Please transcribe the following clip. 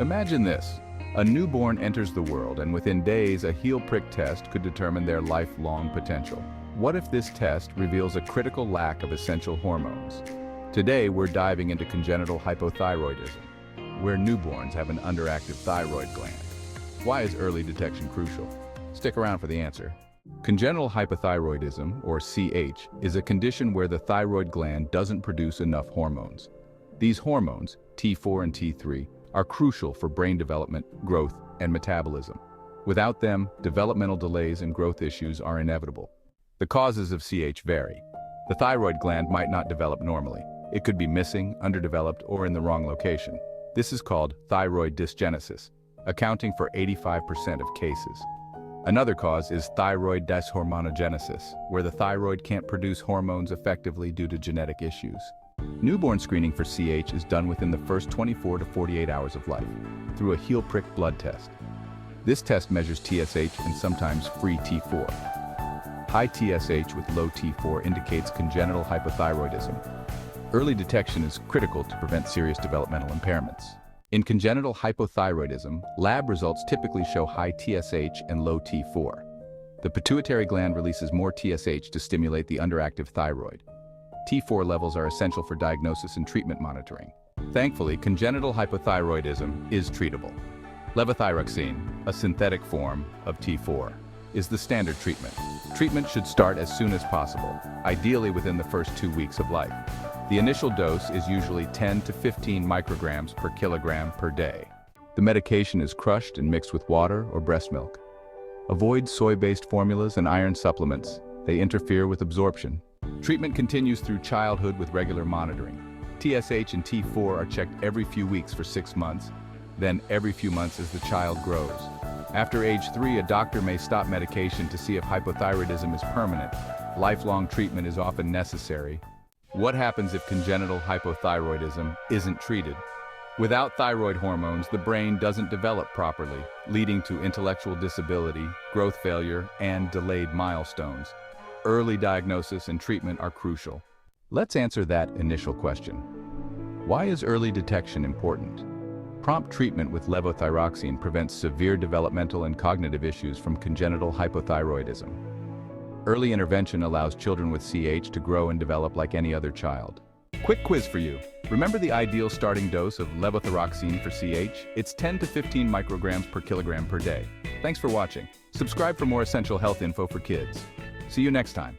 Imagine this. A newborn enters the world, and within days, a heel prick test could determine their lifelong potential. What if this test reveals a critical lack of essential hormones? Today, we're diving into congenital hypothyroidism, where newborns have an underactive thyroid gland. Why is early detection crucial? Stick around for the answer. Congenital hypothyroidism, or CH, is a condition where the thyroid gland doesn't produce enough hormones. These hormones, T4 and T3, are crucial for brain development, growth, and metabolism. Without them, developmental delays and growth issues are inevitable. The causes of CH vary. The thyroid gland might not develop normally. It could be missing, underdeveloped, or in the wrong location. This is called thyroid dysgenesis, accounting for 85% of cases. Another cause is thyroid dyshormonogenesis, where the thyroid can't produce hormones effectively due to genetic issues. Newborn screening for CH is done within the first 24 to 48 hours of life, through a heel prick blood test. This test measures TSH and sometimes free T4. High TSH with low T4 indicates congenital hypothyroidism. Early detection is critical to prevent serious developmental impairments. In congenital hypothyroidism, lab results typically show high TSH and low T4. The pituitary gland releases more TSH to stimulate the underactive thyroid. T4 levels are essential for diagnosis and treatment monitoring. Thankfully, congenital hypothyroidism is treatable. Levothyroxine, a synthetic form of T4, is the standard treatment. Treatment should start as soon as possible, ideally within the first 2 weeks of life. The initial dose is usually 10 to 15 micrograms per kilogram per day. The medication is crushed and mixed with water or breast milk. Avoid soy-based formulas and iron supplements. They interfere with absorption. Treatment continues through childhood with regular monitoring. TSH and T4 are checked every few weeks for 6 months, then every few months as the child grows. After age 3, a doctor may stop medication to see if hypothyroidism is permanent. Lifelong treatment is often necessary. What happens if congenital hypothyroidism isn't treated? Without thyroid hormones, the brain doesn't develop properly, leading to intellectual disability, growth failure, and delayed milestones. Early diagnosis and treatment are crucial. Let's answer that initial question. Why is early detection important? Prompt treatment with levothyroxine prevents severe developmental and cognitive issues from congenital hypothyroidism. Early intervention allows children with CH to grow and develop like any other child. Quick quiz for you. Remember the ideal starting dose of levothyroxine for CH? It's 10 to 15 micrograms per kilogram per day. Thanks for watching. Subscribe for more essential health info for kids. See you next time.